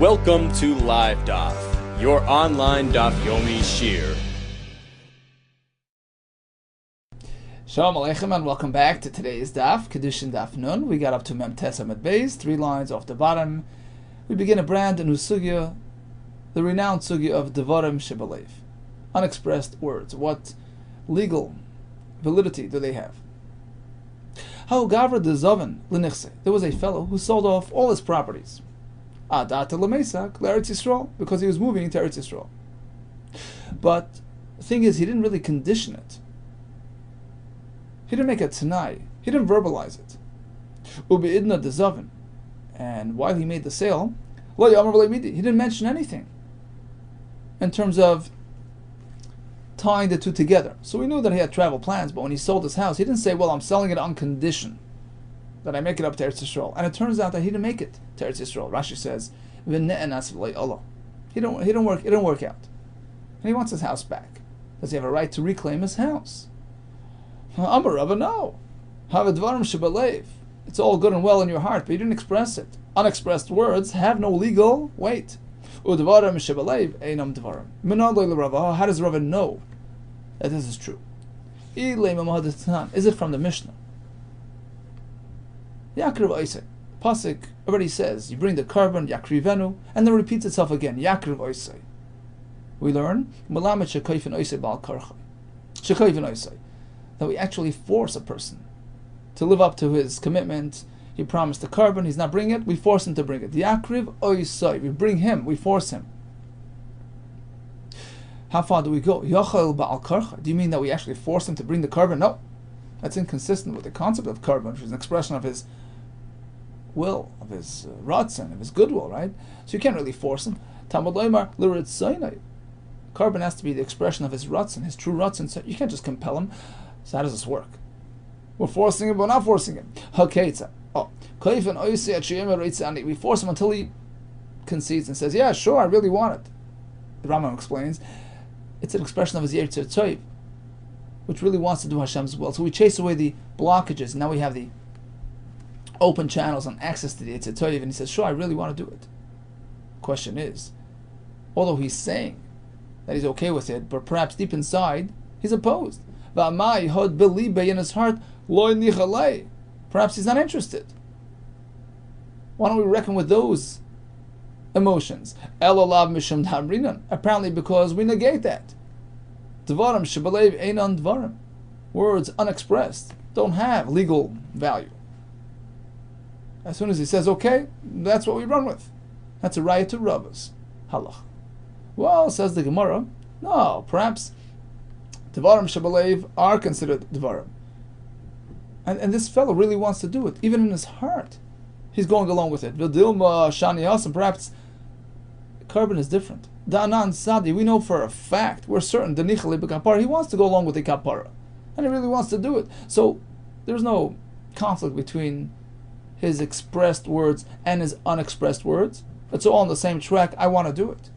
Welcome to Live DAF, your online DAF Yomi Shir. Shalom Aleichem and welcome back to today's DAF, KIDDUSHIN DAF Nun. We got up to Mem Tes Amud Beis, 3 lines off the bottom. We begin a brand new sugya, the renowned sugya of Devarim Shebalev. Unexpressed words. What legal validity do they have? How Gavra de Zoven Lenichse. There was a fellow who sold off all his properties. Adata Lamesak, Eretz Yisrael, because he was moving to Eretz Yisrael. But the thing is, he didn't really condition it. He didn't make a tanai. He didn't verbalize it. Ubeidna de Zoven. And while he made the sale, he didn't mention anything in terms of tying the two together. So we knew that he had travel plans, but when he sold his house, he didn't say, well, I'm selling it on condition that I make it up to Eretz Yisrael. And it turns out that he didn't make it to Eretz Yisrael. Rashi says, It didn't work out. And he wants his house back. Does he have a right to reclaim his house? Amar Rabba, no. It's all good and well in your heart, but you didn't express it. Unexpressed words have no legal weight. How does Rabba know that this is true? Is it from the Mishnah? Yakriv Oisei. Pasuk already says, you bring the carbon, Yakrivenu, and then repeats itself again, Yakriv Oisei. We learn, that we actually force a person to live up to his commitment. He promised the carbon, he's not bringing it, we force him to bring it. Yakriv Oisei. We bring him, we force him. How far do we go? Yochel Ba'al Karcha. Do you mean that we actually force him to bring the carbon? No. That's inconsistent with the concept of carbon, which is an expression of his will, of his ratzon, of his goodwill, right? So you can't really force him. Talmud Loimar l'ritzaynai. Carbon has to be the expression of his ratzon, his true ratzon. So you can't just compel him. So how does this work? We're forcing him, but we're not forcing him. Haketza. We force him until he concedes and says, yeah, sure, I really want it. The Rambam explains, it's an expression of his Yetzer Tov, which really wants to do Hashem's will. So we chase away the blockages, and now we have the open channels and access to the Yetzer Tov, and he says, sure, I really want to do it. Question is, although he's saying that he's okay with it, but perhaps deep inside, he's opposed. In his heart, perhaps he's not interested. Why don't we reckon with those emotions? Apparently because we negate that. Dvarim shebalev einan dvarim. Words unexpressed don't have legal value. As soon as he says okay, that's what we run with. That's a raya to Rabbas. Halach. Well, says the Gemara, no, perhaps dvarim shebalev are considered dvarim. And this fellow really wants to do it, even in his heart. He's going along with it. V'dilma shani hasan. Perhaps carbon is different. Da'anan sadi. We know for a fact, we're certain, denichali b'kapara. He wants to go along with the kapara, and he really wants to do it. So there's no conflict between his expressed words and his unexpressed words. It's all on the same track. I want to do it.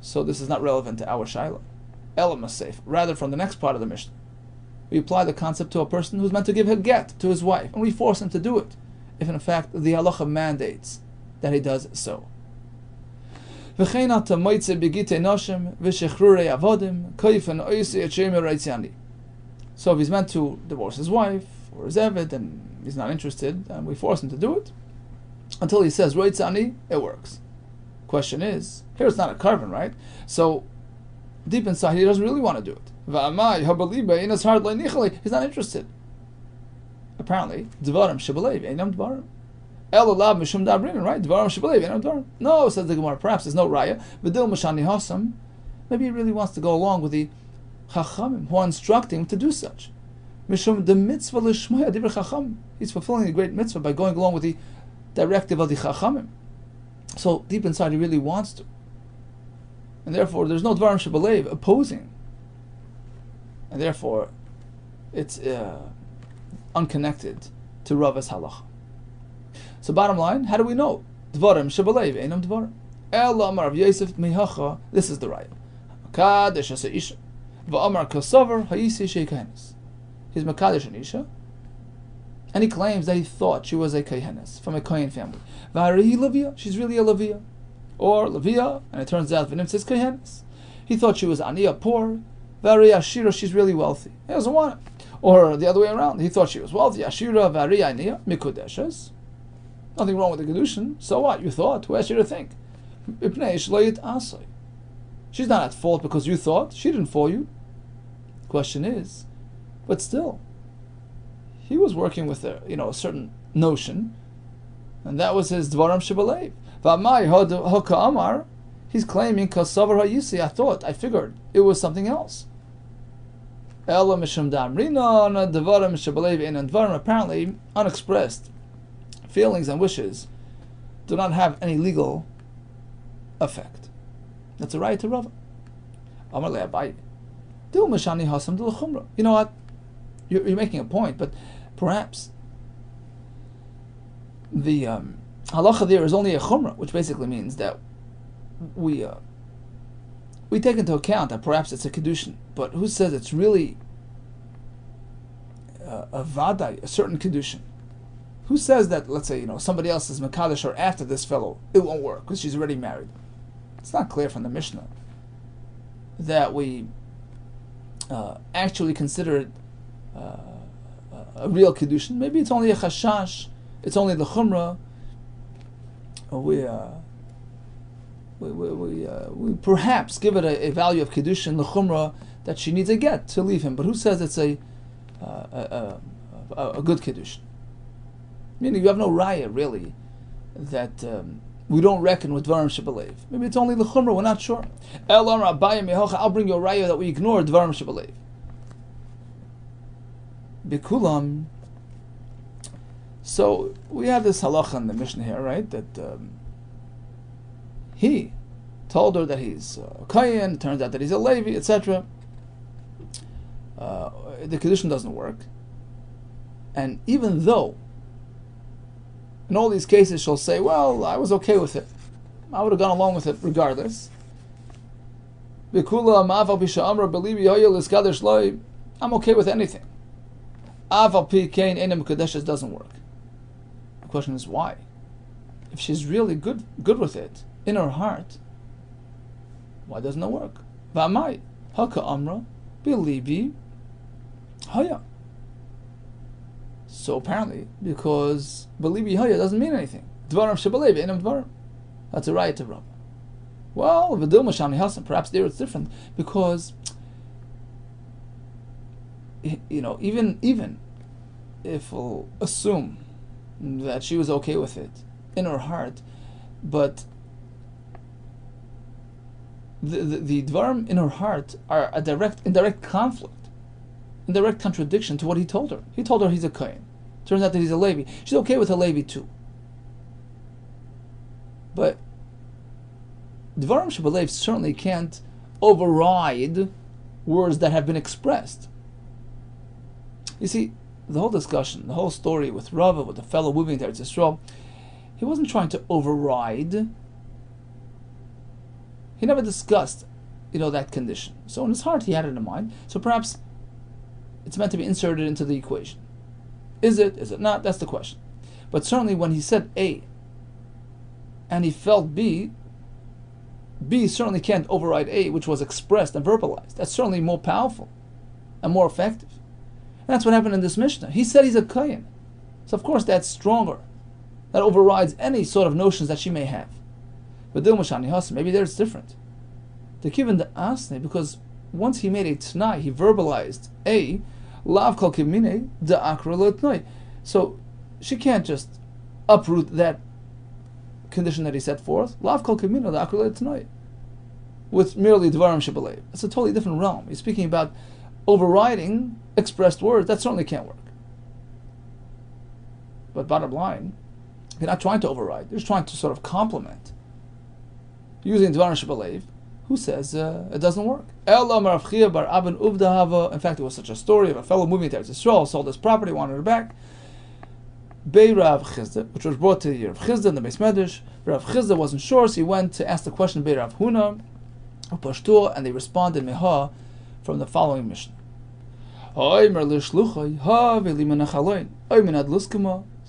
So this is not relevant to our shaila. Elam safe. Rather, from the next part of the Mishnah, we apply the concept to a person who's meant to give a get to his wife, and we force him to do it, if in fact the halacha mandates that he does so. So if he's meant to divorce his wife or his eved and he's not interested, and we force him to do it, until he says Reitzani, it works. Question is, here it's not a carbon, right? So deep inside he doesn't really want to do it. In his heart, he's not interested. Apparently, Dvarim Shebalev, Einam Dvarim. Elolav Mishum Dabrin, right? Dvarim Shebalev, Einam Dvarim. No, says the Gemara, perhaps there's no raya. V'dil Mashani Hasam. Maybe he really wants to go along with the Chachamim, who are instructing him to do such. Mishum the mitzvah l'shmaya divrei Chacham. He's fulfilling a great mitzvah by going along with the directive of the Chachamim. So deep inside, he really wants to. And therefore, there's no Dvarim Shebalev opposing. And therefore, it's unconnected to Rava's halacha. So bottom line, how do we know? Dvarim shebalev einam dvarim. Ela amar Rav Yosef mehacha. This is the right. Makadesh asa isha. Va'amar kasavar hayisi sheikahenis. He's makadesh an isha, and he claims that he thought she was a kohenes from a kohen family. V'harahi lavia. She's really a lavia. Or Levia, and it turns out V'nimtzis Kohenis. He thought she was Aniya, poor, very Ashira, she's really wealthy. He doesn't want it. Or the other way around, he thought she was wealthy, Ashira, very Aniya, Mikudeshes. Nothing wrong with the Kiddushin. So what? You thought. Who asked you to think? She's not at fault because you thought. She didn't fool you. Question is, but still, he was working with a certain notion, and that was his Dvaram Shebalev. V'amai hoka amar, he's claiming kasavar hayisi. I figured it was something else. Ela mishum damrina Dvaram Shebalev ein Dvaram. Apparently, unexpressed feelings and wishes do not have any legal effect. That's a right to Rava. Amar le'abai. You know what? You're making a point, but perhaps the halacha there is only a chumrah, which basically means that we take into account that perhaps it's a kiddushin, but who says it's really a vadai, a certain kiddushin? Who says that, let's say, somebody else is mekadosh or after this fellow, it won't work because she's already married? It's not clear from the Mishnah that we actually consider it a real kiddushin. Maybe it's only a chashash, it's only the chumrah. We perhaps give it a value of kiddushin, the chumrah, that she needs a get to leave him. But who says it's a good kiddushin? Meaning you have no raya really that we don't reckon with Dvarim Shebalev. Maybe it's only the Chumrah, we're not sure. I'll bring you a raya that we ignore Dvarim Shebalev. Bikulam. So we have this halacha in the Mishnah here, right? That he told her that he's a Kayin, it turns out that he's a Levi, etc. The Kiddushin doesn't work. And even though in all these cases she'll say, well, I was okay with it. I would have gone along with it regardless. I'm okay with anything. It doesn't work. The question is why? If she's really good with it in her heart, why doesn't it work? So apparently, because Belibi Haya doesn't mean anything. Dvaram Shebalev, Einam Dvaram. That's a right to Rabbah. Well, V'dil Mashani Hasan, perhaps there it's different, because even if we'll assume that she was okay with it in her heart, but the Dvaram in her heart are in direct conflict, in direct contradiction to what he told her. He told her he's a Kohen. Turns out that he's a Levi. She's okay with a Levi too. But Dvarim Shebalev certainly can't override words that have been expressed. You see, the whole discussion, the whole story with Rava, with the fellow moving to Eretz Yisrael, he wasn't trying to override. He never discussed, that condition. So in his heart, he had it in mind. So perhaps it's meant to be inserted into the equation. Is it? Is it not? That's the question. But certainly when he said A and he felt B certainly can't override A, which was expressed and verbalized. That's certainly more powerful and more effective. And that's what happened in this Mishnah. He said he's a Kohen. So of course that's stronger. That overrides any sort of notions that she may have. But Dil Mashani Hasan, maybe there it's different. They're given the Asne because once he made a T'nai, he verbalized A, Lav Kol Kimine, Da Akra L'Tnai. So she can't just uproot that condition that he set forth. Lav Kol Kimine, Da Akra L'Tnai. With merely Dvarim Shebalev. It's a totally different realm. He's speaking about overriding expressed words. That certainly can't work. But bottom line, they're not trying to override. They're just trying to sort of complement. Using Dvarim Shebalev, who says it doesn't work. In fact, it was such a story of a fellow moving to Eretz Yisrael, sold his property, wanted it back. Bei Rav Chisda, which was brought to Rav Chisda in the Beis Medrash. Rav Chisda wasn't sure, so he went to ask the question Bei Rav Huna, and they responded Meha from the following Mishnah. So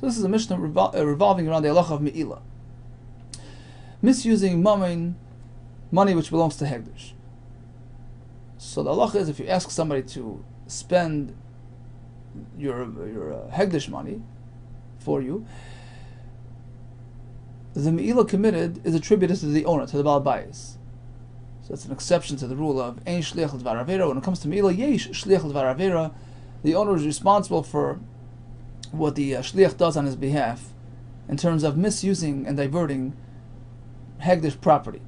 this is a Mishnah revolving around the halacha of Me'ilah. misusing money which belongs to Hegdish. So the halacha is, if you ask somebody to spend your Hegdish money for you, the me'ilah committed is attributed to the owner, to the Baal Bayis. So that's an exception to the rule of Ein Shliach L'Dvar Avera. When it comes to me'ilah, Yesh Shliach L'Dvar Avera. The owner is responsible for what the Shliach does on his behalf in terms of misusing and diverting Hegdish property.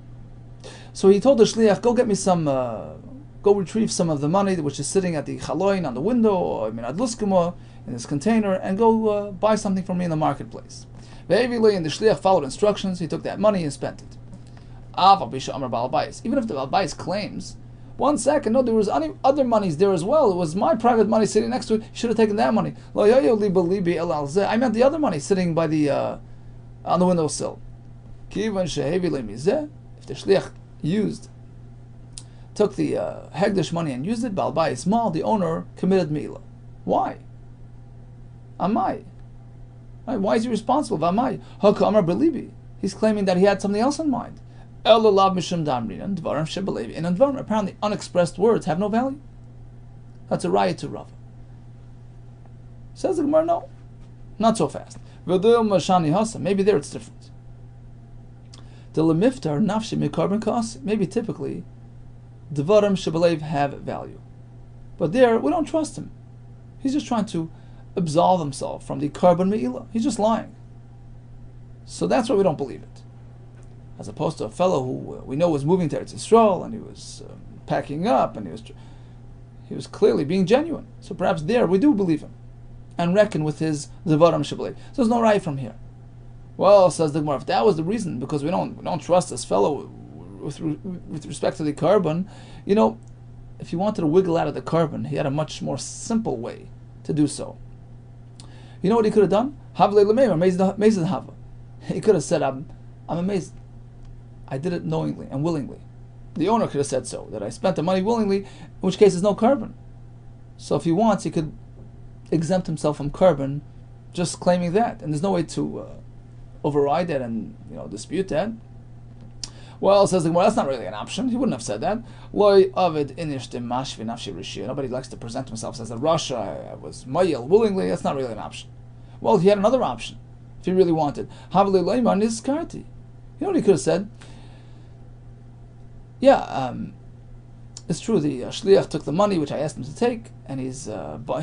So he told the Shliach, go get me some, go retrieve some of the money which is sitting at the chaloin on the window, or Minad Luskuma, in this container, and go buy something for me in the marketplace. And the Shliach followed instructions. He took that money and spent it. Even if the Baal Bayis claims, 1 second, no, there was other monies there as well. It was my private money sitting next to it. You should have taken that money. I meant the other money sitting by the on the windowsill. If the Shliach took the Hegdish money and used it, Baal Bayis small, the owner committed me'ilah. Why? Amai. Right? Why is he responsible? Amai. Haka Belibi. He's claiming that he had something else in mind. Apparently, unexpressed words have no value. That's a riot to Rava. Says the Gemara, no, not so fast. Maybe there it's different. Maybe typically, Devarim Shebelev have value. But there, we don't trust him. He's just trying to absolve himself from the Karban Me'ilah. He's just lying. So that's why we don't believe it. As opposed to a fellow who we know was moving to Eretz Yisrael, and he was packing up, and he was clearly being genuine. So perhaps there we do believe him and reckon with his Devarim Shebelev. So there's no right from here. Well, says the Gemara, if that was the reason, because we don't trust this fellow with respect to the Karban, if he wanted to wiggle out of the Karban, he had a much more simple way to do so. You know what he could have done? He could have said, I'm amazed. I did it knowingly and willingly. The owner could have said so, that I spent the money willingly, in which case there's no Karban. So if he wants, he could exempt himself from Karban, just claiming that. And there's no way to override that and dispute that. Well, says the Gemara, that's not really an option. He wouldn't have said that. Nobody likes to present himself as a Rasha. I was mayil willingly. That's not really an option. Well, he had another option if he really wanted. You know what he could have said? Yeah, it's true. The Shliach took the money which I asked him to take, and he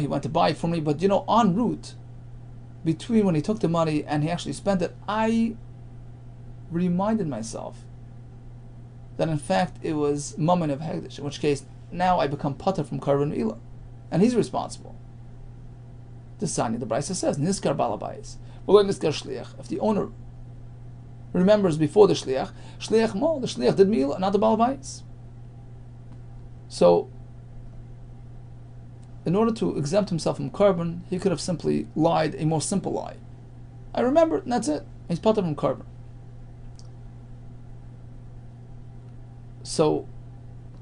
went to buy it for me. But en route, between when he took the money and he actually spent it, I reminded myself that in fact it was Mammon of Hegdish, in which case now I become Pater from Karban Me'ilah, and he's responsible. The Sanya, the Brisa says, Niskar Balabayis. Well, Niskar Shliach. If the owner remembers before the Shliach the Shliach did Me'ilah, not the Balabayis. So, in order to exempt himself from Karban, he could have simply lied a more simple lie. I remember it, and that's it. He's Pater from Karban. So,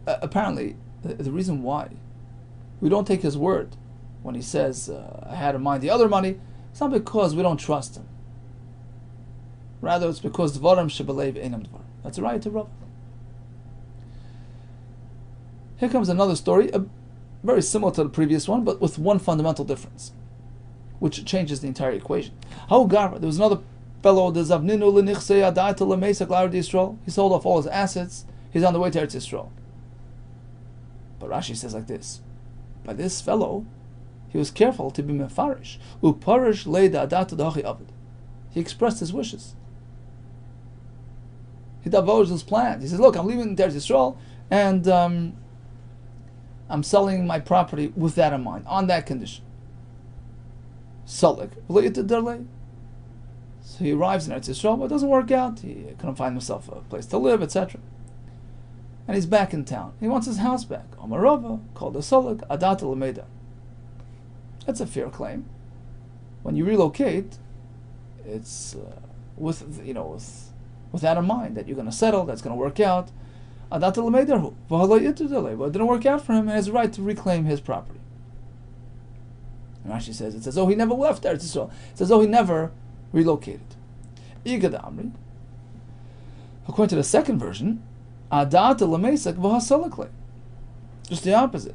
apparently, the reason why we don't take his word when he says, I had in mind the other money, it's not because we don't trust him. Rather, it's because Dvarim Shebelev Einam Dvar. That's a right to Rav. Here comes another story, very similar to the previous one, but with one fundamental difference, which changes the entire equation. There was another fellow, he sold off all his assets. He's on the way to Eretz Yisrael. But Rashi says like this: by this fellow, he was careful to be mefarish. Uparish leida adata dachi avid. He expressed his wishes. He divulged his plans. He says, "Look, I'm leaving Eretz Yisrael, and I'm selling my property with that in mind, on that condition." Salik. So he arrives in Eretz Yisrael, but it doesn't work out. He couldn't find himself a place to live, etc. And he's back in town. He wants his house back. Omarova, called the Solik, Adat Lameda. That's a fair claim. When you relocate, it's with that in mind, that you're going to settle, that's going to work out. Adat Lameda, but it didn't work out for him, and he has a right to reclaim his property. And Rashi says, it's as though he never left Eretz Yisrael. It's as though he never relocated. Igad Amri. According to the second version, Adat Lamesek v'hasalakle. Just the opposite.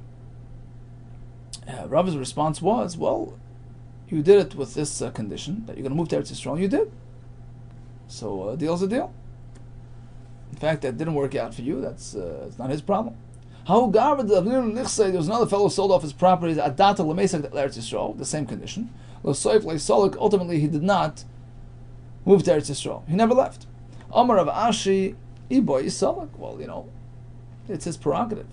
Rabbi's response was, well, you did it with this condition, that you're going to move to Eretz Yisrael, and you did. So a deal's a deal. In fact, that didn't work out for you, that's it's not his problem. There was another fellow who sold off his properties, Adat Lamesek Eretz Yisrael, the same condition. Ultimately, he did not move to Eretz Yisrael. He never left. Amar of Ashi, Iboy Yisalak. Well, it's his prerogative.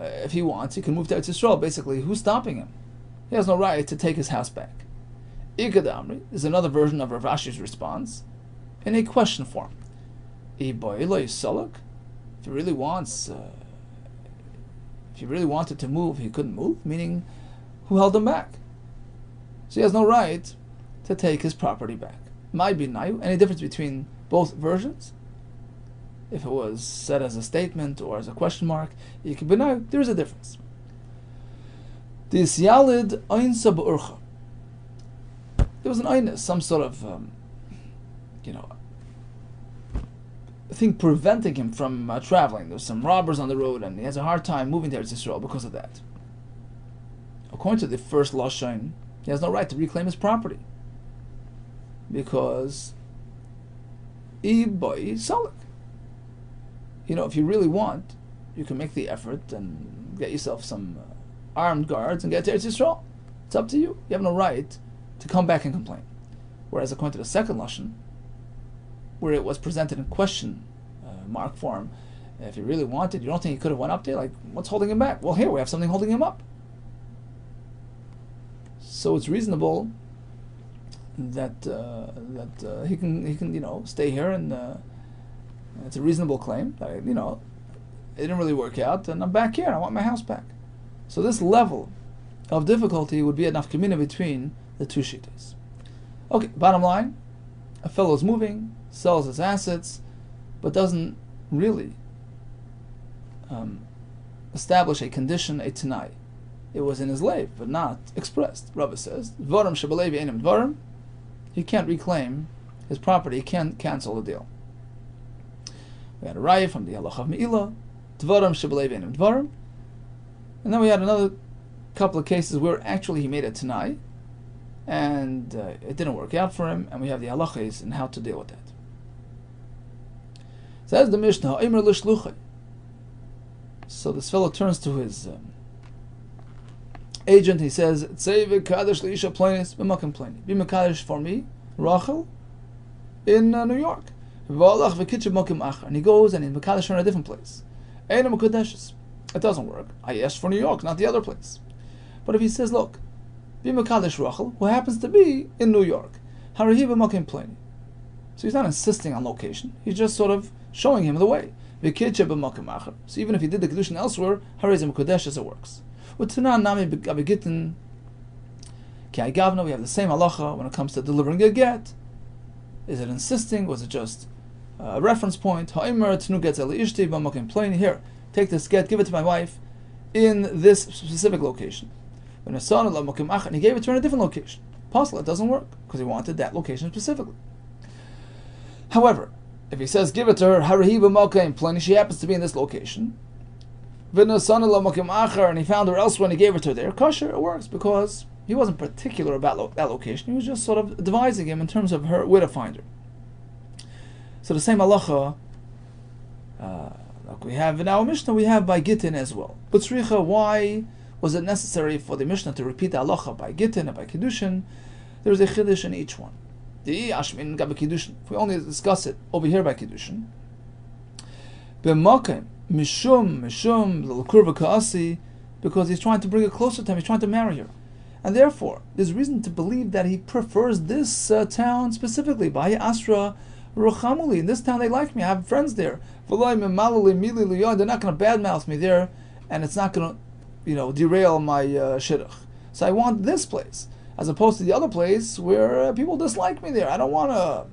If he wants, he can move to Eretz Yisrael. Basically, who's stopping him? He has no right to take his house back. Ikadamri is another version of Rav Ashi's response in a question form. Iboy Yisalak. If he really wants, if he really wanted to move, he couldn't move. Meaning, who held him back? So he has no right to take his property back. Might be nayu. Any difference between both versions? If it was said as a statement or as a question mark, you can be nayu. There is a difference. This yalid einsa be'urcha. There was an einus, some sort of, thing preventing him from traveling. There was some robbers on the road, and he has a hard time moving to Eretz Yisrael because of that. According to the first lashon, he has no right to reclaim his property because iboy salak. If you really want, you can make the effort and get yourself some armed guards and get to Eretz Yisrael. It's up to you. You have no right to come back and complain. Whereas according to the second lashon, where it was presented in question mark form, if he really wanted, you don't think he could have went up there? Like, what's holding him back? Well, here we have something holding him up. So it's reasonable that he can stay here, and it's a reasonable claim that it didn't really work out, and I'm back here and I want my house back. So this level of difficulty would be enough nafka mina between the two shittas. Okay, bottom line, a fellow is moving, sells his assets, but doesn't really establish a condition, a tenai. It was in his leiv, but not expressed. Rabbi says, Dvarim shebalevi einim dvarim. He can't reclaim his property. He can't cancel the deal. We had a raya from the halacha of me'ilah, Dvarim shebalevi einim dvarim. And then we had another couple of cases where actually he made a tenai, and it didn't work out for him, and we have the halachas and how to deal with that. Says the Mishnah, Eimer l'shluchai. So this fellow turns to his agent. He says, "Tzei kaddish leisha planis b'makom plani. Be mekadosh for me, Rachel, in New York. V'alach v'kitchav makom acher." And he goes and he's mekadosh in a different place. Eina mekadeshes. It doesn't work. I asked for New York, not the other place. But if he says, "Look, be mekadosh Rachel," who happens to be in New York, harahi b'makom plani. So he's not insisting on location. He's just sort of showing him the way. V'kitchav b'makom acher. So even if he did the kiddushin elsewhere, harahi mekadeshes, it works. With Tanan Nami Abigitin Ki Gavna, we have the same halacha when it comes to delivering a get. Is it insisting? Was it just a reference point? Ha'imar Tnu gets Eli Ishti B'makim Plain. Here, take this get, give it to my wife in this specific location. When a son of Makim Ach, and he gave it to her in a different location. Possible, it doesn't work because he wanted that location specifically. However, if he says give it to her, Harahi B'makim Plain, she happens to be in this location. And he found her elsewhere and he gave it to her there. Kosher, it works because he wasn't particular about that location. He was just sort of advising him in terms of where to find her. So the same halacha, like we have in our Mishnah, we have by Gittin as well. But Tzricha, why was it necessary for the Mishnah to repeat the halacha by Gittin and by Kiddushin? There's a Kiddush in each one. If we only discuss it over here by Kiddushin, Mishum, kurva ka'asi, because he's trying to bring her closer to him, he's trying to marry her. And therefore, there's reason to believe that he prefers this town specifically. By Asra Ruchamuli. In this town they like me, I have friends there. They're not going to badmouth me there, and it's not going to derail my shidduch. So I want this place, as opposed to the other place where people dislike me there. I don't want to,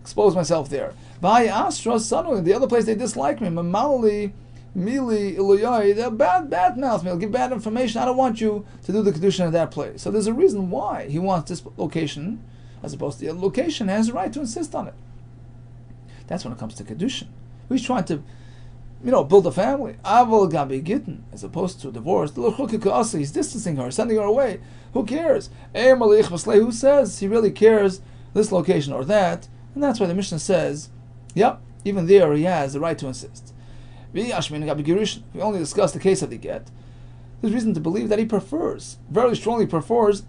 expose myself there. By Astra, suddenly the other place they dislike me. Mamalali, Mili, Iloyai, they're bad mouth me. They'll give bad information. I don't want you to do the Kiddushin at that place. So there's a reason why he wants this location, as opposed to the other location, and has a right to insist on it. That's when it comes to Kiddushin. He's trying to, build a family. Aval gabi gittin, as opposed to divorce. He's distancing her, sending her away. Who cares? Who says he really cares this location or that? And that's why the Mishnah says, yep, even there he has the right to insist. We only discuss the case of the get. There's reason to believe that he very strongly prefers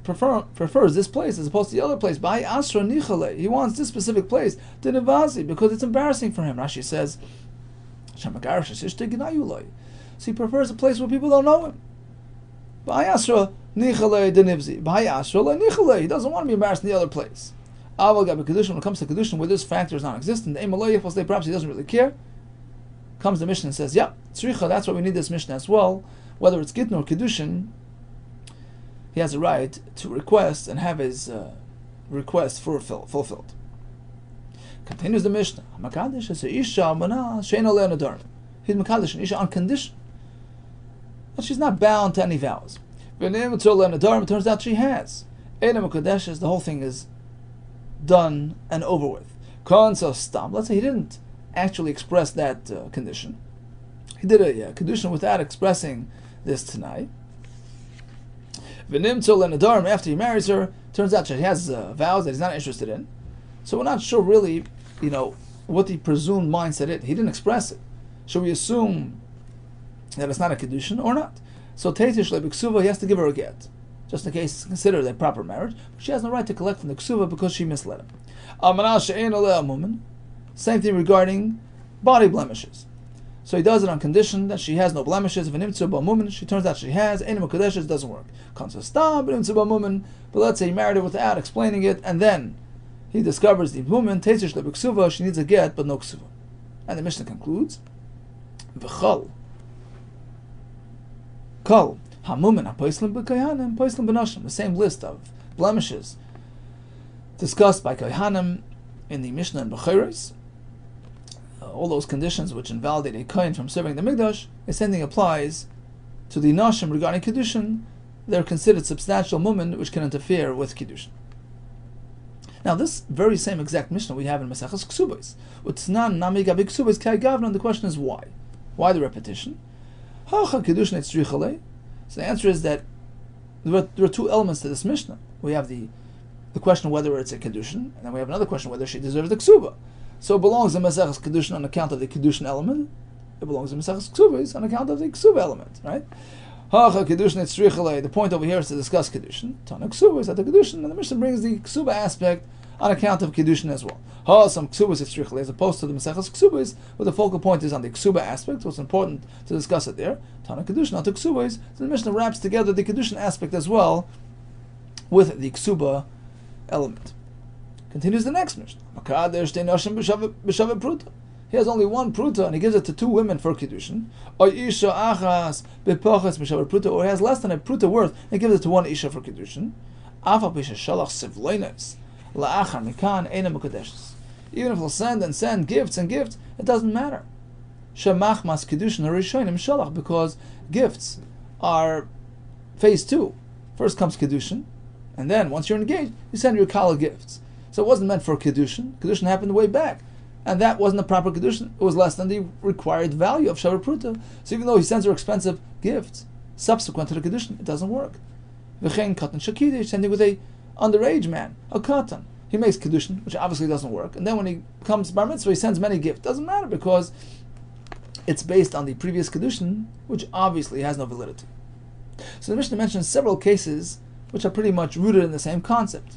this place as opposed to the other place. He wants this specific place to Nivazi because it's embarrassing for him. Rashi says, so he prefers a place where people don't know him. He doesn't want to be embarrassed in the other place. When it comes to Kiddushin, where this factor is non-existent, perhaps he doesn't really care. Comes the Mishnah and says, yeah, tzricha, that's why we need this Mishnah as well. Whether it's Gittin or Kiddushin, he has a right to request and have his request fulfilled. Continues the Mishnah. Makadish is Isha Mana Sheina Leonadar. He's Makadish an Isha on condition that she's not bound to any vows. It turns out she has. The whole thing is done and over with. Let's say he didn't actually express that condition. He did a Kiddushin without expressing this tonight. After he marries her, turns out she has vows that he's not interested in. So we're not sure really, what the presumed mindset is. He didn't express it. Should we assume that it's not a Kiddushin or not? So Teitish Lebiksuva, he has to give her a get, just in case it's considered a proper marriage. But she has no right to collect from the Ksuva because she misled him. Same thing regarding body blemishes. So he does it on condition that she has no blemishes. If an imtzu b'mumin, she turns out she has. Ein mukadeshes doesn't work. But let's say he married her without explaining it, and then he discovers the woman teitzish lebiksuva. She needs a get, but no ksuva. And the Mishnah concludes, v'chol kol hamumin hapoislim b'kohanim poislim b'noshim. The same list of blemishes discussed by kohanim in the Mishnah and Bechoros. All those conditions which invalidate a kohen from serving the Mikdash, the same thing applies to the Nashim regarding Kiddushin. They're considered substantial mumen which can interfere with Kiddushin. Now this very same exact Mishnah we have in Maseches Ksubos. Utnan nami gabi Ksubos kai gavna. The question is why? Why the repetition? Hacha Kiddushin etzrichalei. So the answer is that there are two elements to this Mishnah. We have the question whether it's a Kiddushin, and then we have another question whether she deserves the Ksuba. So it belongs in Maseches Kiddushin on account of the Kiddushin element. It belongs in Maseches Ksubos on account of the Ksuba element, right? Hacha Kiddushin etzrichalei. The point over here is to discuss Kiddushin. Tana Ksubos at the Kiddushin, and the Mishnah brings the Ksuba aspect on account of Kiddushin as well. Ha some Ksubos etzrichalei, as opposed to the Maseches Ksubos, where the focal point is on the Ksuba aspect. So it's important to discuss it there. Tana Kiddushin, not the Ksubos. So the Mishnah wraps together the Kiddushin aspect as well with the Ksuba element. Continues the next Mishnah. He has only one pruta and he gives it to two women for Kiddushin. Or he has less than a pruta worth and gives it to one isha for Kiddushin. Even if he'll send gifts, it doesn't matter. Because gifts are phase 2. First comes Kiddushin, and then once you're engaged, you send your kala gifts. So it wasn't meant for Kiddushin. Kiddushin happened way back. And that wasn't a proper Kiddushin. It was less than the required value of Shavar Pruta. So even though he sends her expensive gifts subsequent to the Kiddushin, it doesn't work. V'chein katan shakidish, sending with a underage man, a katan. He makes Kiddushin, which obviously doesn't work. And then when he comes bar mitzvah, he sends many gifts. Doesn't matter because it's based on the previous Kiddushin, which obviously has no validity. So the Mishnah mentions several cases which are pretty much rooted in the same concept.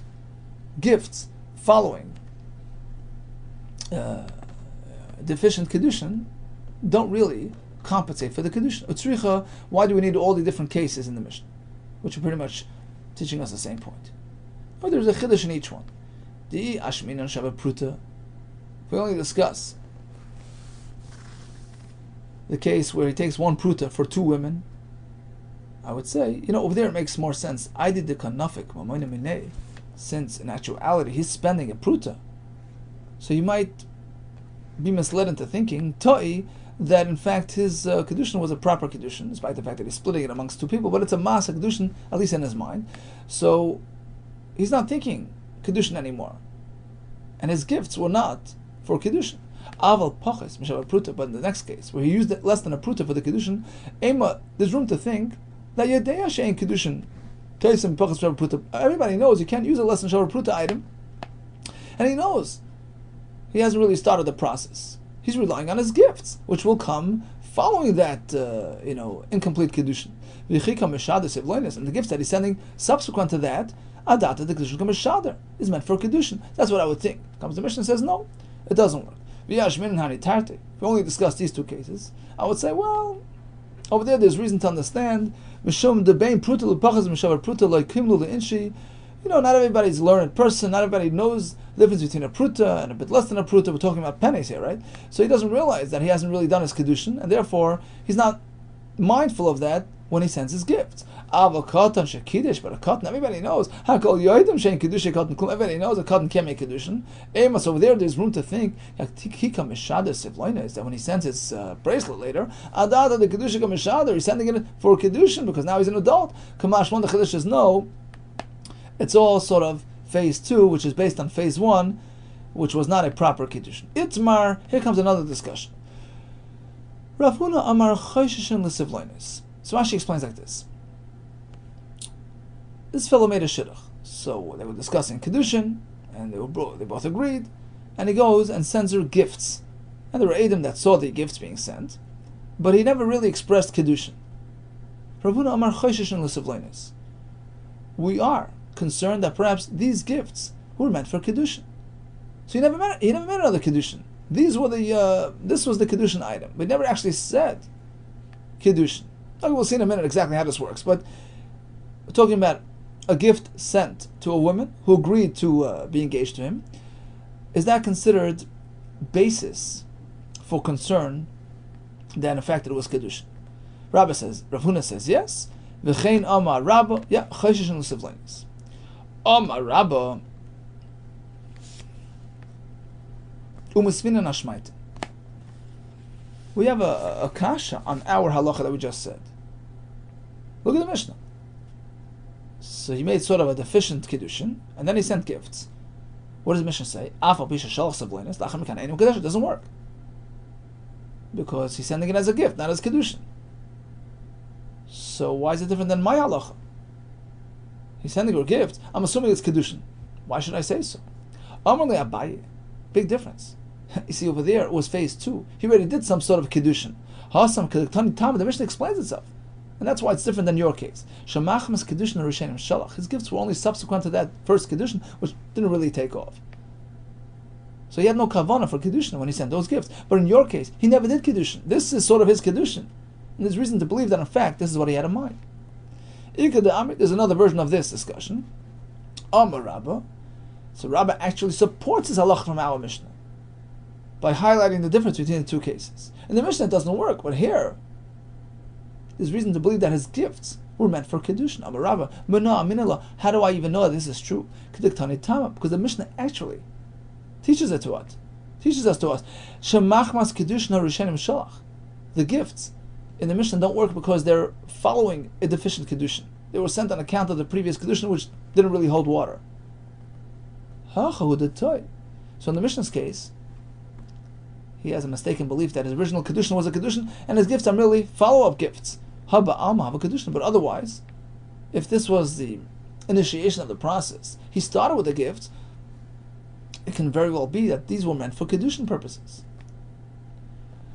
Gifts following deficient Kiddushin don't really compensate for the Kiddushin. Utzricha, why do we need all the different cases in the Mishnah? Which are pretty much teaching us the same point. Or there's a Chiddush in each one. Di Ashminan Shava Pruta. If we only discuss the case where he takes one Pruta for two women, I would say, over there it makes more sense. I did the Kanafik, Mamoina Minei, since in actuality he's spending a Pruta. So you might be misled into thinking, Ta'i, that in fact his Kiddushin was a proper Kiddushin, despite the fact that he's splitting it amongst two people, but it's a Masa Kiddushin, at least in his mind. So he's not thinking Kiddushin anymore. And his gifts were not for Kiddushin. Aval poches mishavar pruta. But in the next case, where he used less than a pruta for the kiddushin, ema, there's room to think that yedei she'ein kiddushin kaisim poches mishavar pruta. Everybody knows you can't use a less than shavar pruta item, and he knows he hasn't really started the process. He's relying on his gifts, which will come following that, incomplete kiddushin. And the gifts that he's sending subsequent to that, adata the kiddushin kameshader, is meant for kiddushin. That's what I would think. Comes the Mishnah and says no, it doesn't work. If we only discuss these two cases, I would say, well, over there's reason to understand. Not everybody's a learned person. Not everybody knows the difference between a pruta and a bit less than a pruta. We're talking about pennies here, right? So he doesn't realize that he hasn't really done his kiddushin, and therefore he's not mindful of that when he sends his gifts. But a cotton, everybody knows. Everybody knows a cotton can't make kiddushin. So over there's room to think that when he sends his bracelet later, he's sending it for kiddushin because now he's an adult. Kamash one the chiddush is no. It's all sort of phase 2, which is based on phase 1, which was not a proper kiddushin. Itmar, here comes another discussion. Rav Huna amar chosheshin l'sivloinus. So Rashi explains like this. This fellow made a shidduch. So they were discussing kiddushin, and they both agreed, and he goes and sends her gifts. And there were Edom that saw the gifts being sent, but he never really expressed kiddushin. Rav Huna amar chosheshin l'sivloinus. We are concerned that perhaps these gifts were meant for kiddushin. So he never made another kiddushin. This was the kiddushin item. We never actually said kiddushin. Okay, we'll see in a minute exactly how this works. But we're talking about a gift sent to a woman who agreed to be engaged to him. Is that considered basis for concern than the fact that it was kiddushin? Rav Huna says yes. V'chein amar Rabba, chosheshin l'sivloinus. Amar Rabba, u'misvinan ashmaitin. We have a kasha on our halacha that we just said. Look at the Mishnah. So he made sort of a deficient kiddushin, and then he sent gifts. What does the Mishnah say? Afal pisha shalach sivloinus, lachar mikan einu kiddushin. It doesn't work. Because he's sending it as a gift, not as kiddushin. So why is it different than my halacha? He's sending her a gift. I'm assuming it's kiddushin. Why should I say so? Amarle Abaye, big difference. You see, over there it was phase 2. He already did some sort of kiddushin. Hasam keduktani tam. The Mishnah explains itself, and that's why it's different than your case. Shemachmas kiddushin rishenim shalach. His gifts were only subsequent to that first kiddushin, which didn't really take off. So he had no kavanah for kiddushin when he sent those gifts. But in your case, he never did kiddushin. This is sort of his kiddushin. And there's reason to believe that, in fact, this is what he had in mind. There's another version of this discussion. Amar Rabba. So Rabba actually supports his halach from our Mishnah by highlighting the difference between the two cases. In the Mishnah it doesn't work, but here there's reason to believe that his gifts were meant for kiddushin. Amar Rabba. How do I even know that this is true? Because the Mishnah actually teaches us to us. Shemachmas kiddushin harishenim shalach. The gifts in the Mishnah don't work because they're following a deficient kiddushin. They were sent on account of the previous kiddushin, which didn't really hold water. So in the Mishnah's case, he has a mistaken belief that his original kiddushin was a kiddushin, and his gifts are merely follow-up gifts. Haba alma have a kiddushin, but otherwise, if this was the initiation of the process, he started with a gift. It can very well be that these were meant for kiddushin purposes.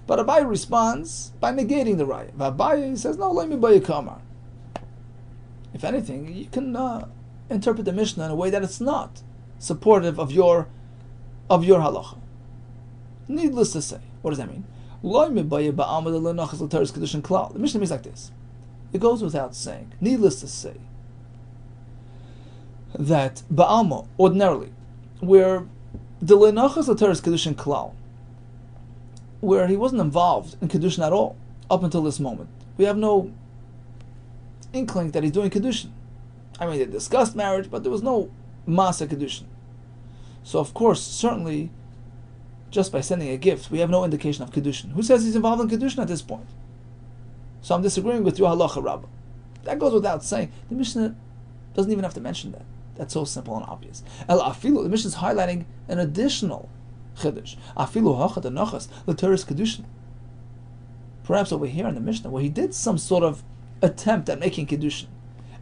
But Abaye responds by negating the raya. Abaye says, no, let me buy a kamar. If anything, you can interpret the Mishnah in a way that it's not supportive of your halacha. Needless to say, what does that mean? The Mishnah means like this. It goes without saying, needless to say, that ba'alma, ordinarily, where the lenachas l'teres kedushin klal, where he wasn't involved in Kiddushin at all, up until this moment. We have no inkling that he's doing Kiddushin. I mean, they discussed marriage, but there was no Masa Kiddushin. So of course, certainly, just by sending a gift, we have no indication of Kiddushin. Who says he's involved in Kiddushin at this point? So I'm disagreeing with your halacha, Rabbah. That goes without saying. The Mishnah doesn't even have to mention that. That's so simple and obvious. The Mishnah is highlighting an additional chiddush. Afilu hachad anachas l'teres kiddushin. Perhaps over here in the Mishnah, where he did some sort of attempt at making kiddushin.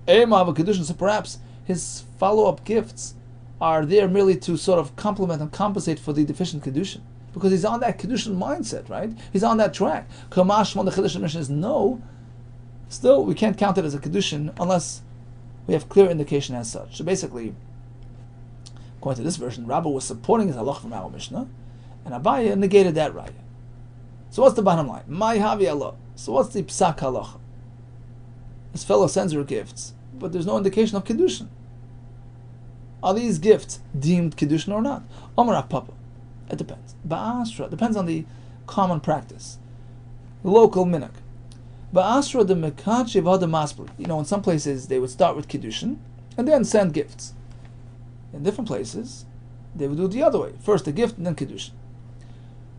Emav kiddushin. So perhaps his follow-up gifts are there merely to sort of complement and compensate for the deficient kiddushin, because he's on that kiddushin mindset, right? He's on that track. Kamashma, the kiddushin Mishnah is no. Still, we can't count it as a kiddushin unless we have clear indication as such. So basically, according to this version, Rabbi was supporting his halach from our Mishnah, and Abaye negated that raya. So what's the bottom line? My havi Allah. So what's the psak halacha? This fellow sends her gifts, but there's no indication of kiddushin. Are these gifts deemed kiddushin or not? Omar Papa. It depends. Ba'asra depends on the common practice, the local minhag. Ba'asra the mekachi v'hada maspli. In some places they would start with kiddushin and then send gifts. In different places, they would do it the other way: first the gift and then kiddushin.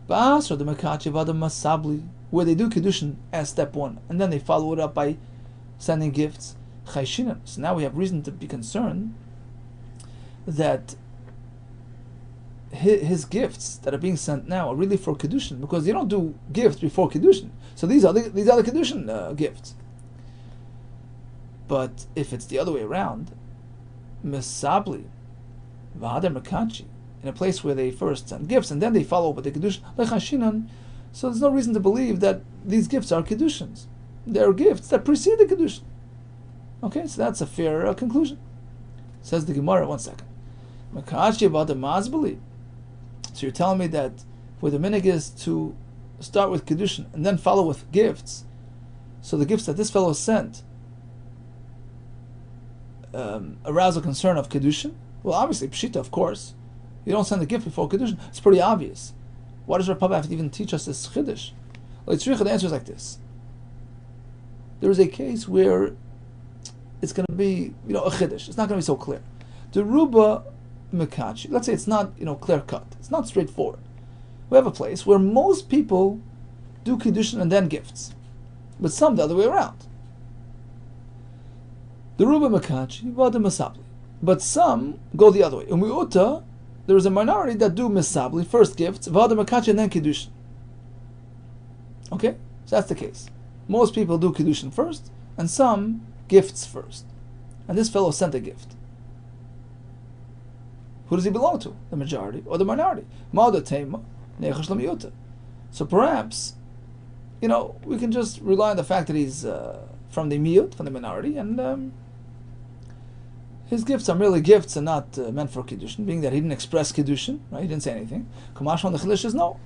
Ba'asra the mekachi v'hada masabli, where they do kiddushin as step one and then they follow it up by sending gifts. Chayshinan. So now we have reason to be concerned that his gifts that are being sent now are really for kiddushin, because you don't do gifts before kiddushin. So these are the kiddushin gifts. But if it's the other way around, misabli v'hadar mekachi, in a place where they first send gifts and then they follow up with the kiddushin lechashinan, so there's no reason to believe that these gifts are kiddushins. They're gifts that precede the kiddushin. Okay, so that's a fair conclusion. Says the Gemara. 1 second. Mekachi v'hadar masbali. So you're telling me that where the minhag is to start with kiddushin and then follow with gifts, so the gifts that this fellow sent arouse a concern of kiddushin? Well, obviously, pshita, of course. You don't send a gift before kiddushin. It's pretty obvious. Why does Rav Papa have to even teach us this chiddush? Well, the answer is like this. There is a case where it's going to be, a chiddush. It's not going to be so clear. The ruba mekachi, let's say it's not, clear cut. It's not straightforward. We have a place where most people do kiddushin and then gifts, but some the other way around. The ruba mekachi v'ada misabli, but some go the other way. In miuta, there is a minority that do misabli, first gifts, v'ada mekachi, and then kiddushin. Okay, so that's the case. Most people do kiddushin first, and some gifts first. And this fellow sent a gift. Who does he belong to? The majority or the minority? So perhaps, we can just rely on the fact that he's from the miyut, from the minority, and his gifts are merely gifts and not meant for kiddushin, being that he didn't express kiddushin, right? He didn't say anything. Kamash on the chiddush is no.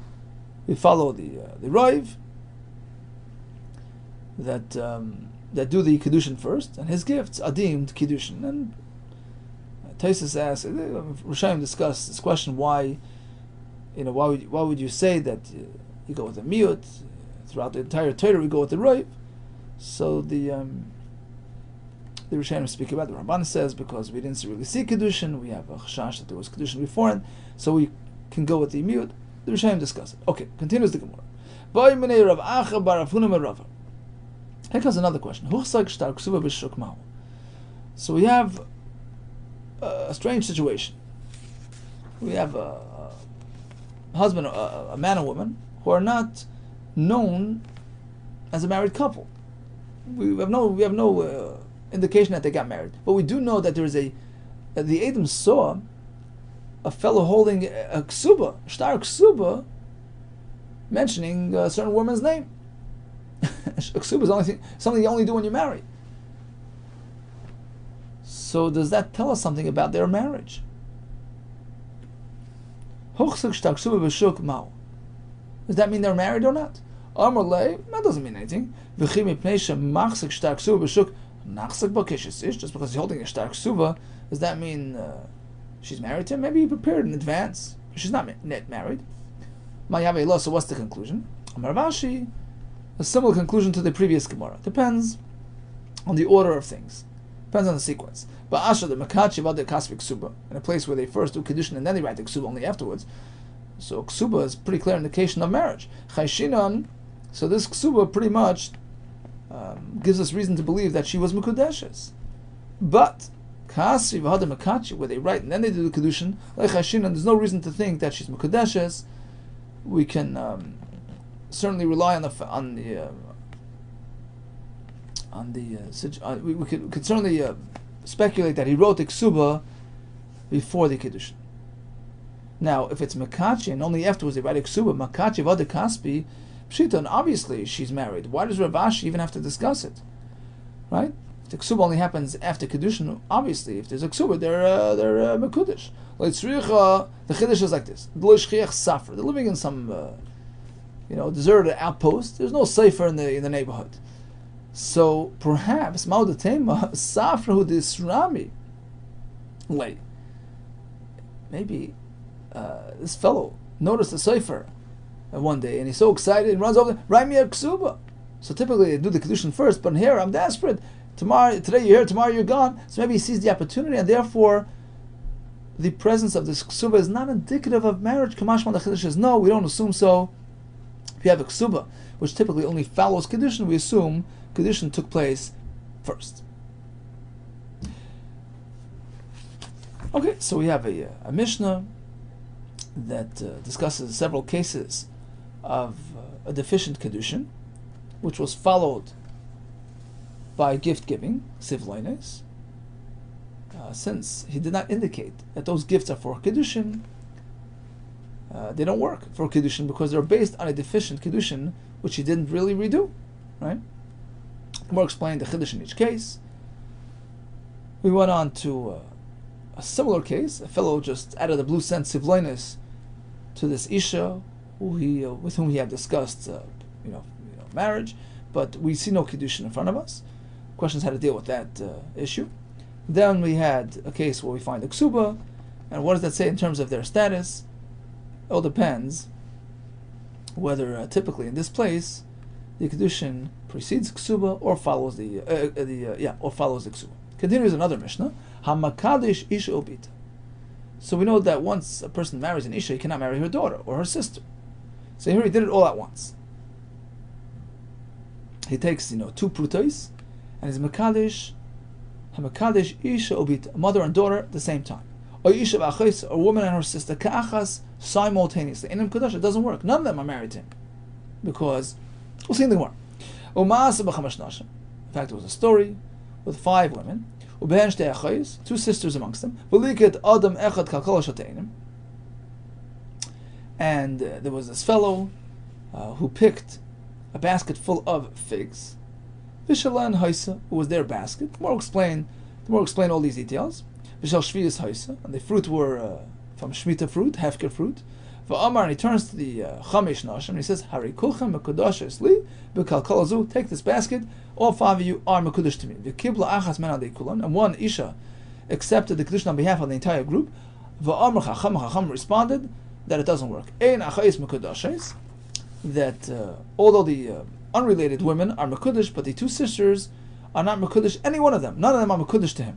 We follow the roiv that do the kiddushin first, and his gifts are deemed kiddushin. And Taisus asks, Rishonim discuss this question: why would you say that you go with the miyut throughout the entire Torah? We go with the roiv. So the Rishonim speak about the Ramban says because we didn't really see kiddushin, we have a chashash that there was kiddushin before, and so we can go with the miyut. The Rishonim discuss it. Okay, continues the Gemara. Here comes another question. So we have a strange situation. We have a husband, a man and woman, who are not known as a married couple. We have no indication that they got married, but we do know that there is the Adam saw a fellow holding a ksuba, shtar ksuba, mentioning a certain woman's name. Ksuba is something you only do when you marry. So does that tell us something about their marriage? Does that mean they're married or not? That doesn't mean anything. Just because he's holding a shtar ksuba, does that mean she's married to him? Maybe he prepared in advance. She's not yet married. So what's the conclusion? A similar conclusion to the previous Gemara. Depends on the order of things. Depends on the sequence. But Asha the Makachi Vada Kasvik Ksuba, in a place where they first do Kiddushin and then they write the Ksuba only afterwards. So Ksuba is a pretty clear indication of marriage. Chayshinan, so this Ksuba pretty much gives us reason to believe that she was Mekudeshes. But Kasi v'hada mekachi, where they write and then they do the Kiddushin, leichashin, and there's no reason to think that she's mekudeshes. We can certainly rely on the we could certainly speculate that he wrote the ksuba before the Kiddushin. Now, if it's mekachi and only afterwards they write a ksuba, mekachi v'hada kaspi, pshita, and obviously she's married. Why does Rav Ashi even have to discuss it? Right? If the ksuba only happens after Kiddushin, obviously, if there's a ksuba, they're mekudesh. The chiddush is like this: they're living in some deserted outpost. There's no sefer in the neighborhood. So perhaps maudatema safra disrami lay. Maybe this fellow noticed the sefer one day and he's so excited and runs over. Write me a ksuba. So typically they do the Kiddushin first, but here I'm desperate. Today you're here, tomorrow you're gone. So maybe he sees the opportunity, and therefore the presence of this ksuba is not indicative of marriage. Kamashma the Chiddush says, no, we don't assume so. If you have a ksuba, which typically only follows Kiddushin, we assume Kiddushin took place first. Okay, so we have a Mishnah that discusses several cases of a deficient Kiddushin, which was followed by gift giving, sivloines. Since he did not indicate that those gifts are for Kiddushin, they don't work for Kiddushin because they're based on a deficient Kiddushin, which he didn't really redo. Right? We'll explain the Chiddush in each case. We went on to a similar case. A fellow just out of the blue sent sivloines to this Isha, with whom he had discussed, marriage, but we see no Kiddushin in front of us. Questions how to deal with that issue. Then we had a case where we find the ksuba, and what does that say in terms of their status? It all depends whether typically in this place the Kiddushin precedes ksuba or follows the ksuba. Continues another Mishnah. Hamakadish isha obita. So we know that once a person marries an isha, he cannot marry her daughter or her sister. So here he did it all at once. He takes two prutos and his makadish, hamakadish isha obita, a mother and daughter at the same time. Or isha v'achos, a woman and her sister ka'achas simultaneously. In Kedush, it doesn't work. None of them are married to him because we'll see in the Gemara. In fact, it was a story with 5 women. Two sisters amongst them. And there was this fellow who picked a basket full of figs. Vishala and Haisa, who was their basket. The more explain all these details. Vishal Shvius Haisa, and the fruit were from Shemitah fruit, Hefker fruit. V'amar, and he turns to the Chamesh Nashim and he says, Hari kulchem mekudashes li b'kalkalazu. Take this basket. All 5 of you are mekudash to me. V'kibla achas men adei kulan, and one isha accepted the kedushin on behalf of the entire group. V'amar chacham responded that it doesn't work. Ein achais mekudashes, that although the unrelated women are mekudash, but the 2 sisters are not mekudash. Any one of them, none of them are mekudash to him,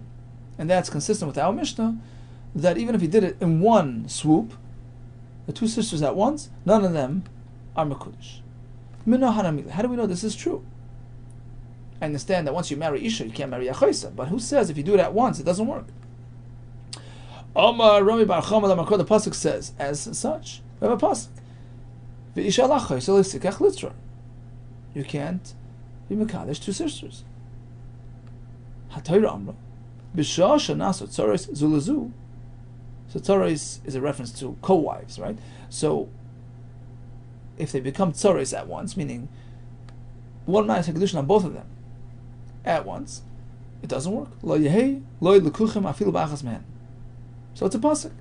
and that's consistent with our Mishnah. That even if he did it in one swoop, the 2 sisters at once, none of them are mekudash. How do we know this is true? I understand that once you marry Isha, you can't marry Yachaisa, but who says if you do it at once, it doesn't work? Omar Rami Bar Chama the pasuk says as such. We have a pasuk. V'isha lachaisa l'sikach litra. You can't be mekadesh 2 sisters. Hatayra Amra b'shah shanasu tzaros zulazu. So tzaros is a reference to co-wives, right? So if they become tzaros at once, meaning one man has a kedushin on both of them at once, it doesn't work. Lo yehei lo lekuchem afilu b'achas mehen. So it's a pasuk.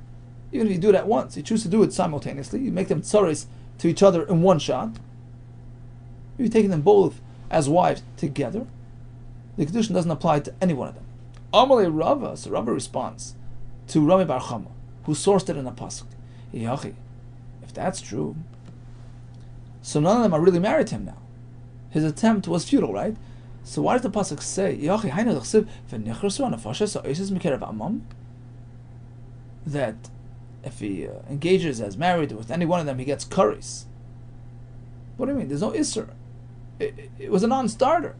Even if you do it at once, you choose to do it simultaneously, you make them tzaros to each other in one shot. You're taking them both as wives together. The kedushin doesn't apply to any one of them. Amalei Rava, so Rava responds to Rami Bar Chama, who sourced it in a pasuk. Yachi, if that's true, so none of them are really married to him now. His attempt was futile, right? So why does the pasuk say that if he engages as married with any one of them, he gets karis? What do you mean? There's no isser. It was a non-starter.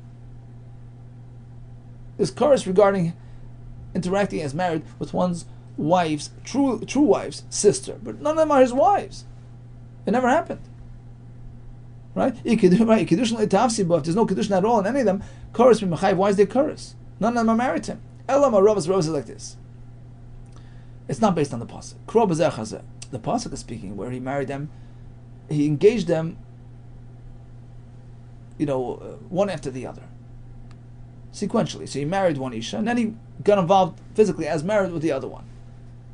There's karis regarding interacting as married with one's wife's, true wife's sister. But none of them are his wives. It never happened. Right? If there's no Kiddushin at all in any of them, Chorus B'Mechayiv, why is there Chorus? None of them are married to him. Elam Aravas is like this. It's not based on the Pasuk. The Pasuk is speaking where he married them, he engaged them, one after the other. Sequentially. So he married one Isha, and then he got involved physically as married with the other one.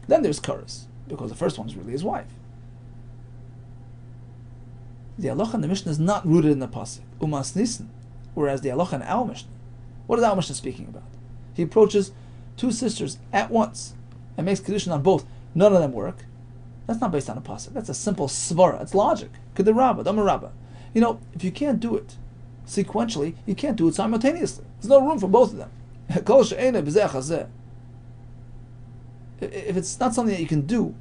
Then there's Chorus, because the first one is really his wife. The halacha in the Mishnah is not rooted in the pasuk umas nissen, whereas the halacha in our Mishnah, what is our Mishnah speaking about? He approaches two sisters at once and makes kiddushin on both. None of them work. That's not based on a pasuk. That's a simple svara. It's logic. Kedei Rabba, Damar Rabba. If you can't do it sequentially, you can't do it simultaneously. There's no room for both of them. If it's not something that you can do,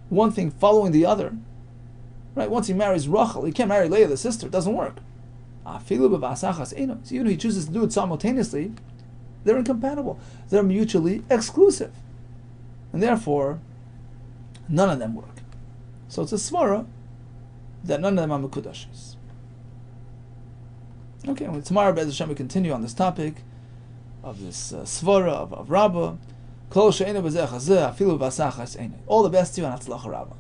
one thing following the other. Right, once he marries Rachel, he can't marry Leah, the sister. It doesn't work. So even if he chooses to do it simultaneously, they're incompatible. They're mutually exclusive. And therefore, none of them work. So it's a svara that none of them are mekudashis. Okay, well, tomorrow, Be'ez Hashem, we continue on this topic of this svara of Rabbah. All the best to you and Hatzlacha Rabbah.